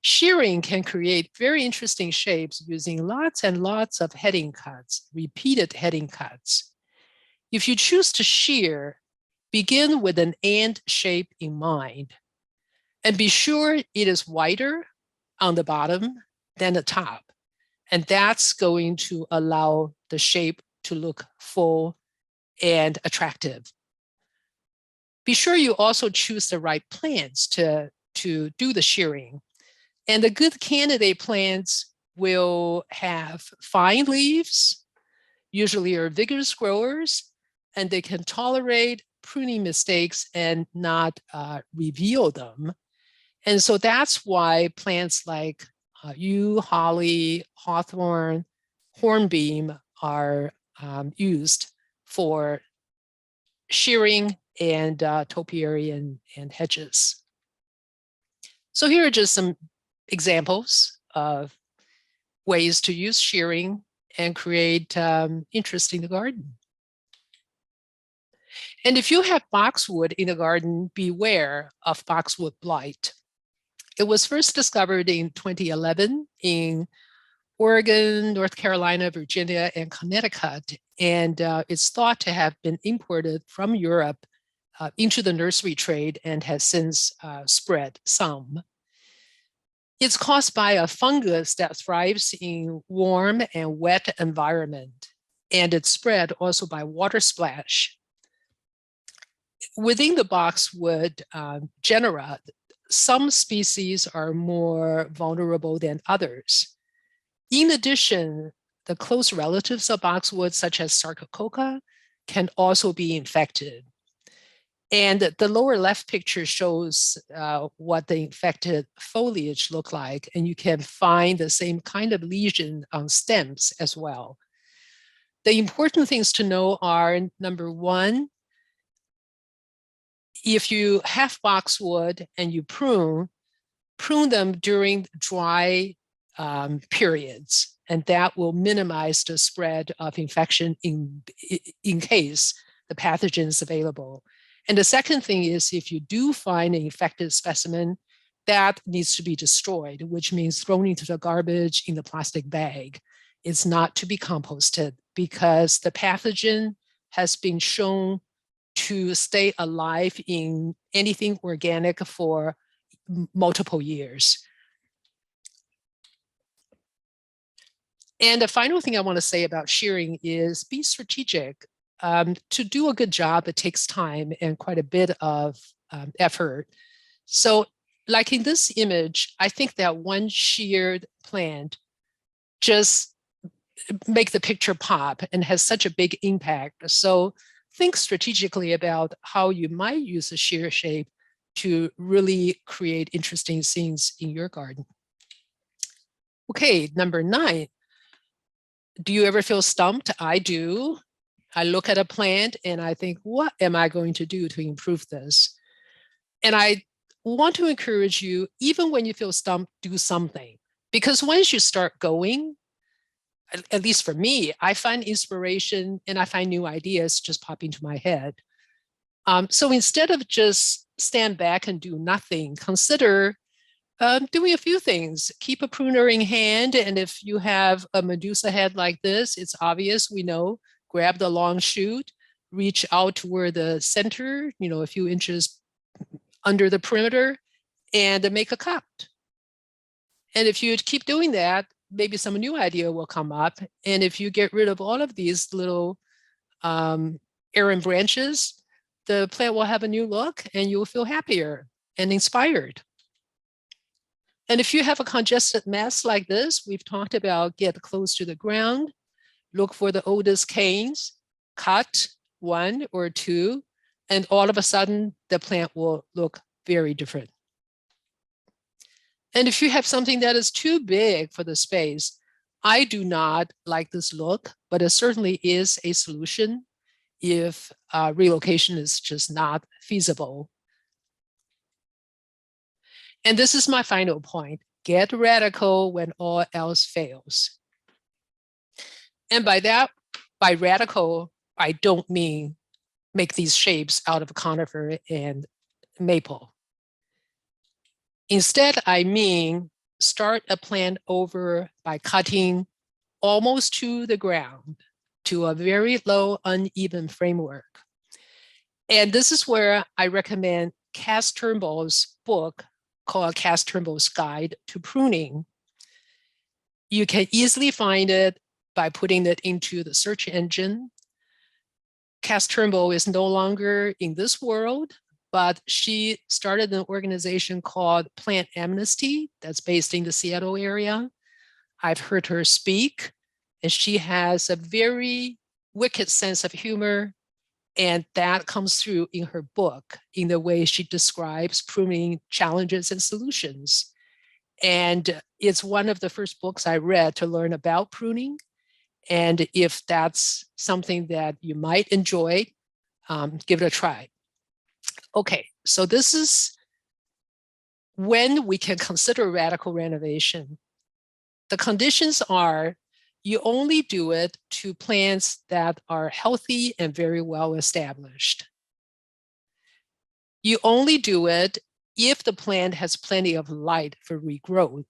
Shearing can create very interesting shapes using lots and lots of heading cuts, repeated heading cuts. If you choose to shear, begin with an and shape in mind, and be sure it is wider on the bottom than the top. And that's going to allow the shape to look full and attractive. Be sure you also choose the right plants to do the shearing. And the good candidate plants will have fine leaves, usually are vigorous growers, and they can tolerate pruning mistakes and not reveal them. And so that's why plants like yew, holly, hawthorn, hornbeam are used for shearing and topiary and hedges. So here are just some examples of ways to use shearing and create interest in the garden. And if you have boxwood in the garden, beware of boxwood blight. It was first discovered in 2011 in Oregon, North Carolina, Virginia, and Connecticut. And it's thought to have been imported from Europe into the nursery trade and has since spread some. It's caused by a fungus that thrives in warm and wet environment, and it's spread also by water splash. Within the boxwood genera, some species are more vulnerable than others. In addition, the close relatives of boxwood, such as Sarcococca, can also be infected. And the lower left picture shows what the infected foliage look like, and you can find the same kind of lesion on stems as well. The important things to know are, number one, if you have boxwood and you prune them during dry periods, and that will minimize the spread of infection in case the pathogen is available. And the second thing is, if you do find an infected specimen, that needs to be destroyed, which means thrown into the garbage in the plastic bag. It's not to be composted because the pathogen has been shown to stay alive in anything organic for multiple years. And the final thing I want to say about shearing is be strategic. To do a good job, it takes time and quite a bit of effort. So like in this image, I think that one sheared plant just make the picture pop and has such a big impact. So think strategically about how you might use a shear shape to really create interesting scenes in your garden. Okay, number 9. Do you ever feel stumped? I do. I look at a plant and I think, what am I going to do to improve this? And I want to encourage you, even when you feel stumped, do something. Because once you start going, at least for me, I find inspiration and I find new ideas just pop into my head. So instead of just stand back and do nothing, consider doing a few things. Keep a pruner in hand, and if you have a Medusa head like this, it's obvious, we know, grab the long shoot, reach out toward the center, a few inches under the perimeter, and make a cut. And if you keep doing that, maybe some new idea will come up. And if you get rid of all of these little errant branches, the plant will have a new look and you'll feel happier and inspired. And if you have a congested mess like this, we've talked about get close to the ground, look for the oldest canes, cut 1 or 2, and all of a sudden the plant will look very different. And if you have something that is too big for the space, I do not like this look, but it certainly is a solution if relocation is just not feasible. And this is my final point. Get radical when all else fails. And by radical, I don't mean make these shapes out of conifer and maple. Instead, I mean start a plant over by cutting almost to the ground to a very low, uneven framework. And this is where I recommend Cass Turnbull's book called Cass Turnbull's Guide to Pruning. You can easily find it by putting it into the search engine. Cass Turnbull is no longer in this world, but she started an organization called Plant Amnesty that's based in the Seattle area. I've heard her speak, and she has a very wicked sense of humor, and that comes through in her book in the way she describes pruning challenges and solutions. And it's one of the first books I read to learn about pruning. And if that's something that you might enjoy, give it a try. Okay, so this is when we can consider radical renovation. The conditions are you only do it to plants that are healthy and very well established. You only do it if the plant has plenty of light for regrowth.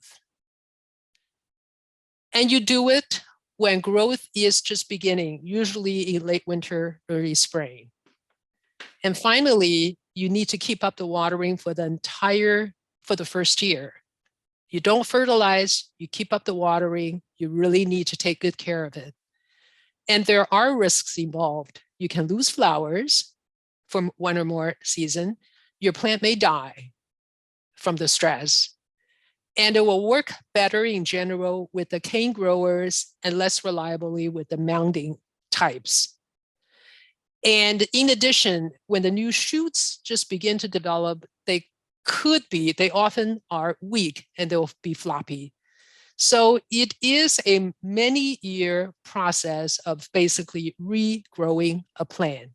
And you do it when growth is just beginning, usually in late winter, early spring. And finally, you need to keep up the watering for the first year. You don't fertilize, you keep up the watering, you really need to take good care of it. And there are risks involved. You can lose flowers from 1 or more seasons. Your plant may die. from the stress. And it will work better in general with the cane growers and less reliably with the mounding types. And in addition, when the new shoots just begin to develop, they often are weak and they'll be floppy. So it is a many-year process of basically regrowing a plant.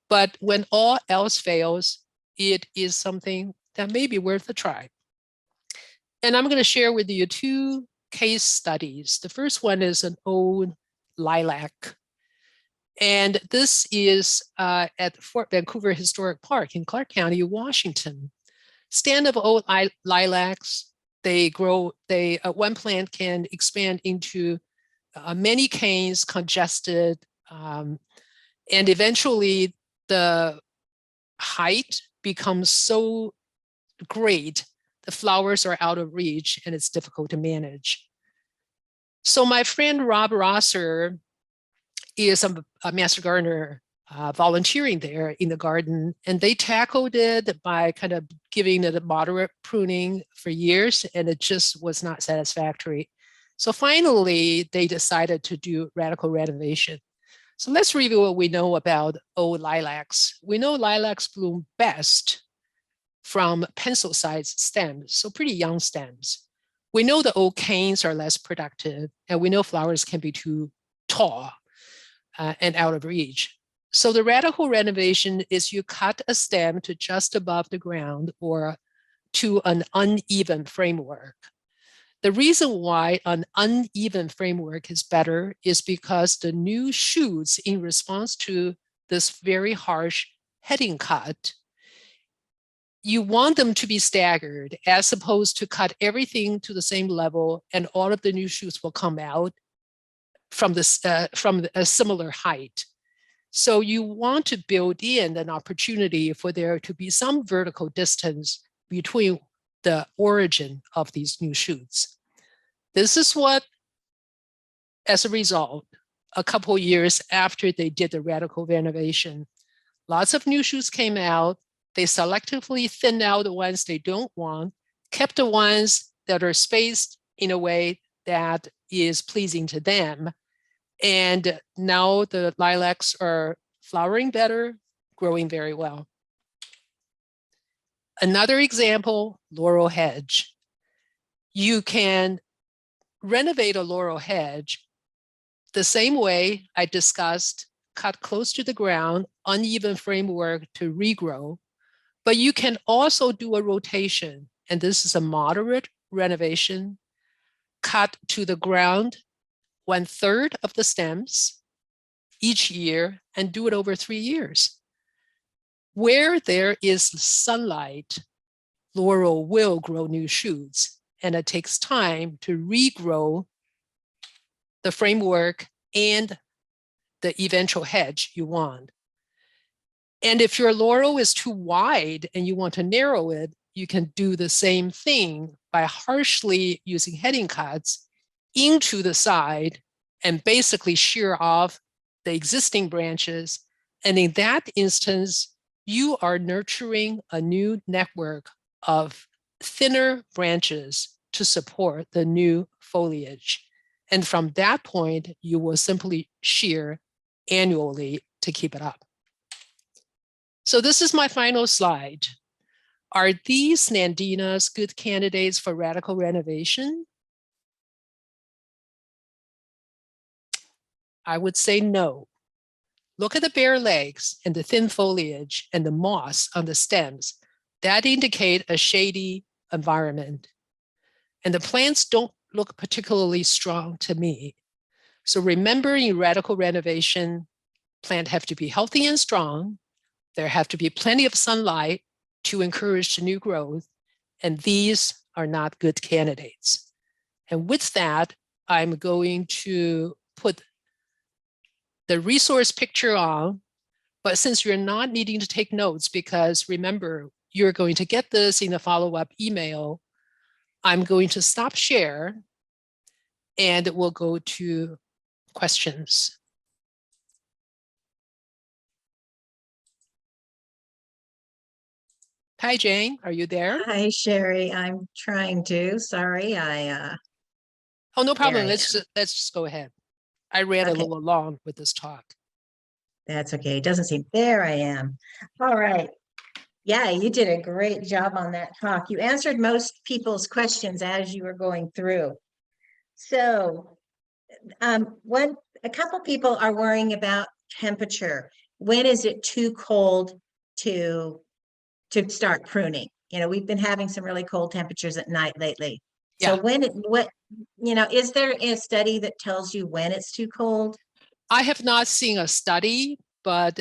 But when all else fails, it is something that may be worth a try. And I'm going to share with you two case studies. The first one is an old lilac. And this is at Fort Vancouver Historic Park in Clark County, Washington. Stand of old lilacs, they grow, one plant can expand into many canes, congested, and eventually the height becomes so great, the flowers are out of reach and it's difficult to manage. So my friend Rob Rosser is a master gardener volunteering there in the garden, and they tackled it by kind of giving it a moderate pruning for years, and it just was not satisfactory. So finally, they decided to do radical renovation. So let's review what we know about old lilacs. We know lilacs bloom best from pencil-sized stems, so pretty young stems. We know the old canes are less productive, and we know flowers can be too tall and out of reach. So the radical renovation is you cut a stem to just above the ground or to an uneven framework. The reason why an uneven framework is better is because the new shoots, in response to this very harsh heading cut, you want them to be staggered as opposed to cut everything to the same level and all of the new shoots will come out from a similar height. So you want to build in an opportunity for there to be some vertical distance between the origin of these new shoots. This is what, as a result, a couple of years after they did the radical renovation, lots of new shoots came out. They selectively thinned out the ones they don't want, kept the ones that are spaced in a way that is pleasing to them. And now the lilacs are flowering better, growing very well. Another example, laurel hedge. You can renovate a laurel hedge the same way I discussed, cut close to the ground, uneven framework to regrow, but you can also do a rotation. And this is a moderate renovation, cut to the ground 1/3 of the stems each year and do it over 3 years. Where there is sunlight, laurel will grow new shoots, and it takes time to regrow the framework and the eventual hedge you want. And if your laurel is too wide and you want to narrow it, you can do the same thing by harshly using heading cuts into the side and basically shear off the existing branches. And in that instance, you are nurturing a new network of thinner branches to support the new foliage. And from that point, you will simply shear annually to keep it up. So this is my final slide. Are these Nandinas good candidates for radical renovation? I would say no. Look at the bare legs and the thin foliage and the moss on the stems. That indicate a shady environment. And the plants don't look particularly strong to me. So remember, in radical renovation, plants have to be healthy and strong. There have to be plenty of sunlight to encourage new growth. And these are not good candidates. And with that, I'm going to put the resource picture on, but since you're not needing to take notes, because remember, you're going to get this in a follow-up email, I'm going to stop share and we'll go to questions. Hi, Jane. Are you there? Hi, Sherry. I'm trying to. Sorry, Oh, no there problem. I am. Let's just go ahead. I ran a Okay, little long with this talk. that's okay. It doesn't seem, there I am. All right. Yeah, you did a great job on that talk. You answered most people's questions as you were going through. So, one, a couple people are worrying about temperature. When is it too cold to start pruning? We've been having some really cold temperatures at night lately. So Yeah, is there a study that tells you when it's too cold? I have not seen a study, but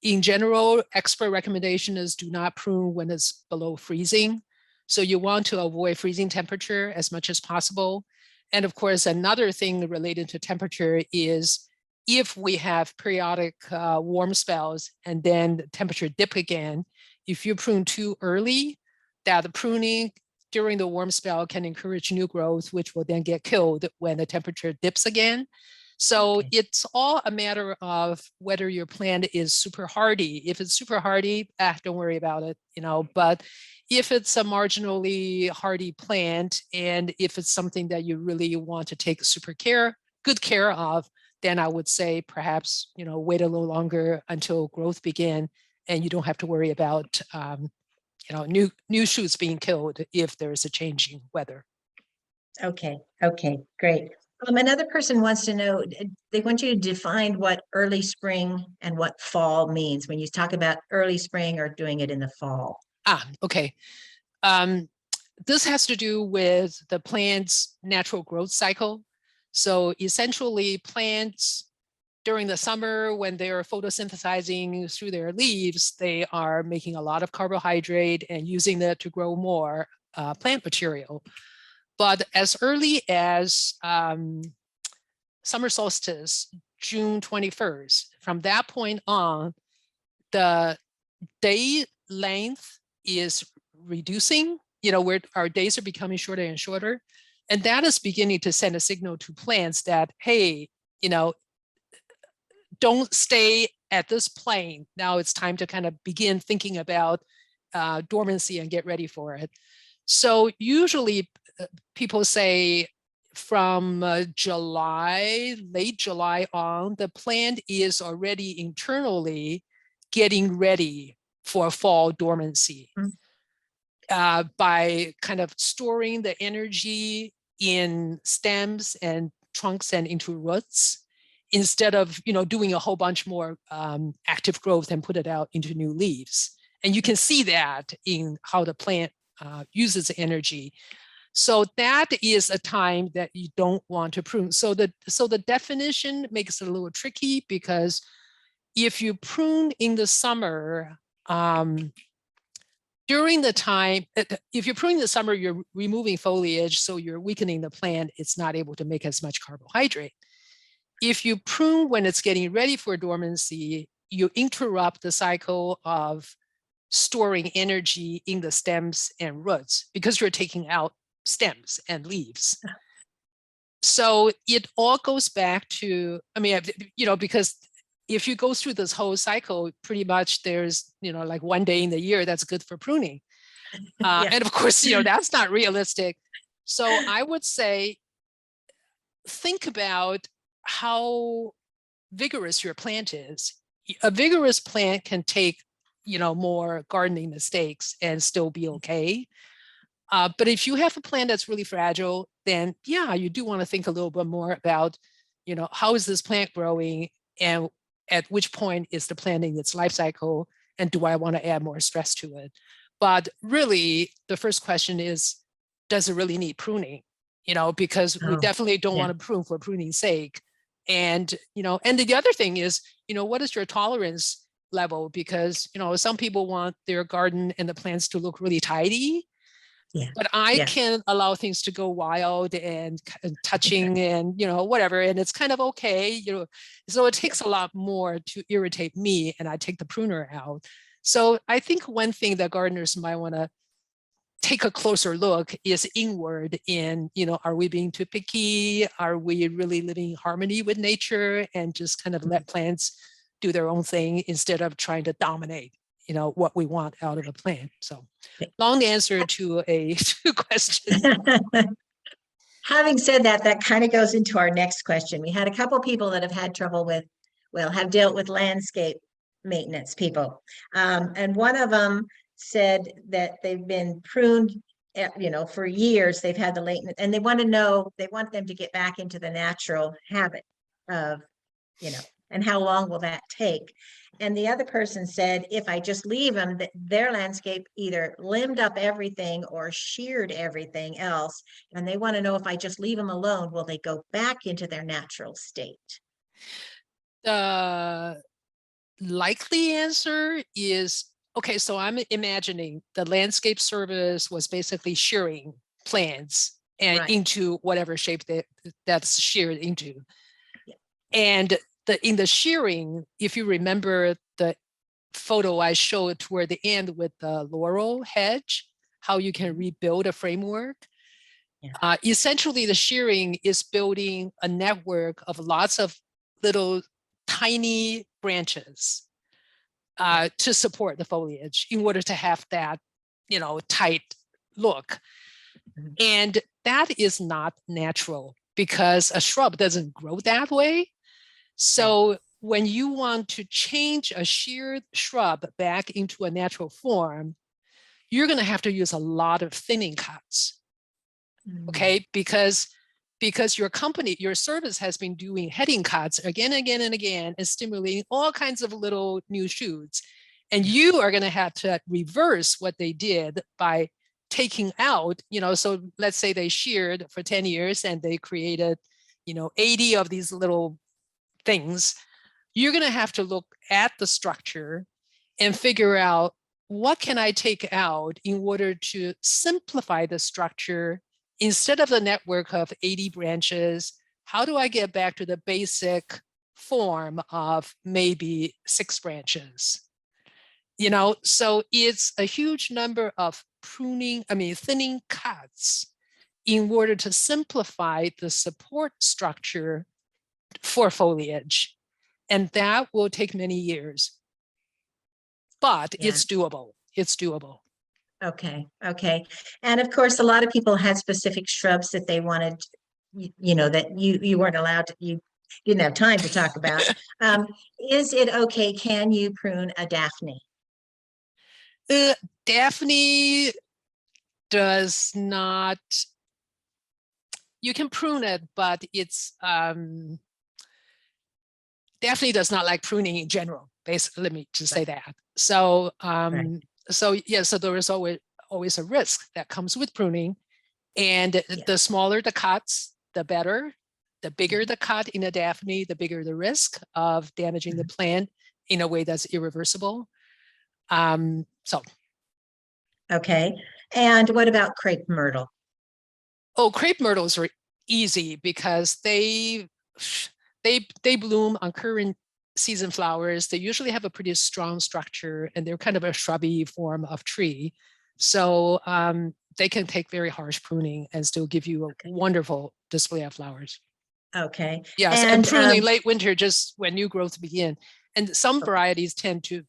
in general, expert recommendation is do not prune when it's below freezing. So you want to avoid freezing temperature as much as possible. And of course, another thing related to temperature is if we have periodic warm spells and then the temperature dip again, if you prune too early, that the pruning during the warm spell can encourage new growth, which will then get killed when the temperature dips again. So Okay. it's all a matter of whether your plant is super hardy. If it's super hardy, don't worry about it, but if it's a marginally hardy plant, and if it's something that you really want to take good care of, then I would say perhaps, wait a little longer until growth begin, and you don't have to worry about, new shoots being killed if there's a changing weather. Okay. Okay. Great. Another person wants to know, they want you to define what early spring and what fall means when you talk about early spring or doing it in the fall. Okay. Um, this has to do with the plant's natural growth cycle. So essentially, plants during the summer, when they're photosynthesizing through their leaves, they are making a lot of carbohydrate and using that to grow more plant material. But as early as summer solstice, June 21st, from that point on, the day length is reducing, where our days are becoming shorter and shorter. And that is beginning to send a signal to plants that, hey, don't stay at this plane. Now it's time to kind of begin thinking about dormancy and get ready for it. So usually people say from late July on, the plant is already internally getting ready for fall dormancy by kind of storing the energy in stems and trunks and into roots instead of doing a whole bunch more active growth and put it out into new leaves. And you can see that in how the plant uses energy. So that is a time that you don't want to prune. So the definition makes it a little tricky, because if you prune in the summer, during the time, if you're pruning the summer, you're removing foliage, so you're weakening the plant. It's not able to make as much carbohydrate. If you prune when it's getting ready for dormancy, you interrupt the cycle of storing energy in the stems and roots because you're taking out stems and leaves. So it all goes back to, because if you go through this whole cycle, pretty much there's, like one day in the year that's good for pruning. Yeah. And of course, that's not realistic. So I would say, think about how vigorous your plant is. A vigorous plant can take, more gardening mistakes and still be okay. But if you have a plant that's really fragile, then yeah, you do want to think a little bit more about, how is this plant growing, and at which point is the plant in its life cycle, and do I want to add more stress to it? But really, the first question is, does it really need pruning? Because we Oh, definitely don't yeah. want to prune for pruning's sake. And, and the other thing is, what is your tolerance level? Because, some people want their garden and the plants to look really tidy, Yeah. but I Yeah. can allow things to go wild and touching and, whatever. And it's kind of okay, so it takes a lot more to irritate me, and I take the pruner out. So I think one thing that gardeners might want to take a closer look is inward in, are we being too picky? Are we really living in harmony with nature and just kind of let plants do their own thing instead of trying to dominate, what we want out of a plant. So long answer to a question. Having said that, that kind of goes into our next question. We had a couple people that have had trouble with, have dealt with landscape maintenance people. And one of them said that they've been pruned, for years. They've had the latent, and they want them to get back into the natural habit of, and how long will that take? And the other person said, if I just leave them, their landscape either limbed up everything or sheared everything else. And they want to know, if I just leave them alone, will they go back into their natural state? The likely answer is, okay, so I'm imagining the landscape service was basically shearing plants and Right. into whatever shape that's sheared into. Yeah. And in the shearing, if you remember the photo I showed toward the end with the laurel hedge, how you can rebuild a framework. Yeah. Essentially, the shearing is building a network of lots of little tiny branches to support the foliage in order to have that, tight look. Mm-hmm. And that is not natural because a shrub doesn't grow that way. So when you want to change a sheared shrub back into a natural form, you're going to have to use a lot of thinning cuts. Okay, because your service has been doing heading cuts again and again and stimulating all kinds of little new shoots. And you are going to have to reverse what they did by taking out, so let's say they sheared for 10 years and they created, 80 of these little things. You're going to have to look at the structure and figure out, what can I take out in order to simplify the structure? Instead of the network of 80 branches, how do I get back to the basic form of maybe 6 branches? So it's a huge number of thinning cuts in order to simplify the support structure for foliage. And that will take many years, but it's doable. It's doable. Okay. And of course, a lot of people had specific shrubs that they wanted, that you weren't allowed to, you didn't have time to talk about. Is it okay? Can you prune a Daphne? Daphne does not, you can prune it, but it's, Daphne does not like pruning in general. Basically, let me just say that. So, so there is always a risk that comes with pruning, and the smaller the cuts, the better. The bigger the cut in a Daphne, the bigger the risk of damaging the plant in a way that's irreversible. Okay. And what about crepe myrtle? Oh, crepe myrtles are easy because they bloom on current season flowers. They usually have a pretty strong structure and they're kind of a shrubby form of tree. So they can take very harsh pruning and still give you a wonderful display of flowers. Okay. Yes, and pruning late winter, just when new growth begin. And some varieties tend to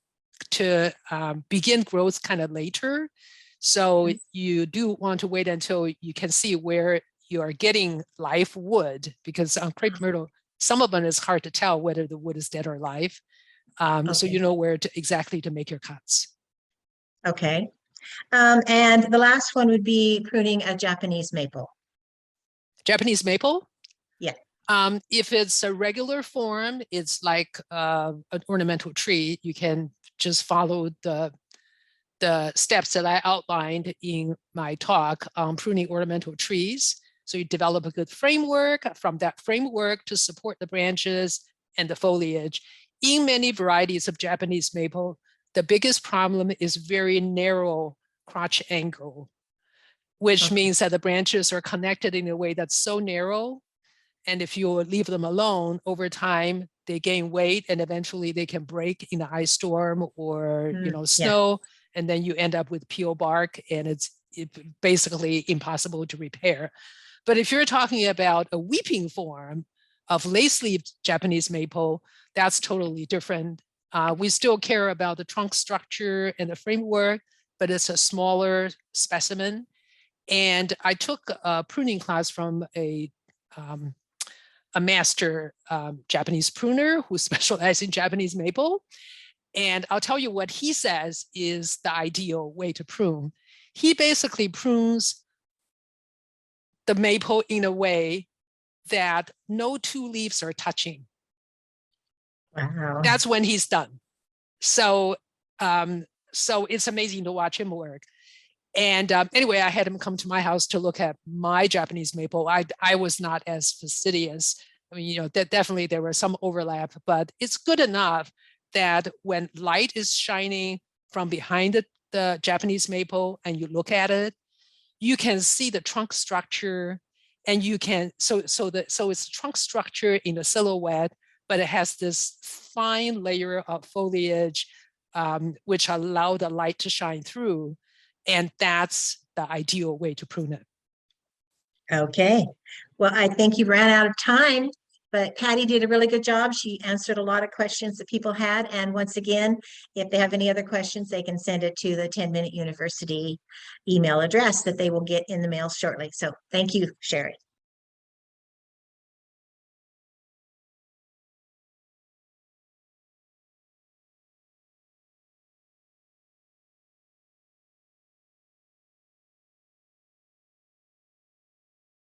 begin growth kind of later. So you do want to wait until you can see where you are getting live wood, because on crepe myrtle, some of them is hard to tell whether the wood is dead or alive. So you know where exactly to make your cuts. Okay. And the last one would be pruning a Japanese maple. Japanese maple? Yeah. If it's a regular form, it's like an ornamental tree. You can just follow the steps that I outlined in my talk on pruning ornamental trees. So you develop a good framework, from that framework to support the branches and the foliage. In many varieties of Japanese maple, the biggest problem is very narrow crotch angle, which means that the branches are connected in a way that's so narrow. And if you leave them alone, over time, they gain weight and eventually they can break in an ice storm or snow. And then you end up with peel bark, and it's basically impossible to repair. But if you're talking about a weeping form of lace-leaved Japanese maple, that's totally different. We still care about the trunk structure and the framework, but it's a smaller specimen. And I took a pruning class from a master Japanese pruner who specializes in Japanese maple. And I'll tell you what he says is the ideal way to prune. He basically prunes the maple in a way that no two leaves are touching. Wow. That's when he's done. So, so it's amazing to watch him work. And anyway, I had him come to my house to look at my Japanese maple. I was not as fastidious. I mean, you know, definitely there was some overlap, but it's good enough that when light is shining from behind the Japanese maple and you look at it, you can see the trunk structure, and you can, so it's trunk structure in a silhouette, but it has this fine layer of foliage, which allow the light to shine through. And that's the ideal way to prune it. Okay. Well, I think you ran out of time, but Patty did a really good job. She answered a lot of questions that people had. And once again, if they have any other questions, they can send it to the 10-Minute University email address that they will get in the mail shortly. So thank you, Sherry.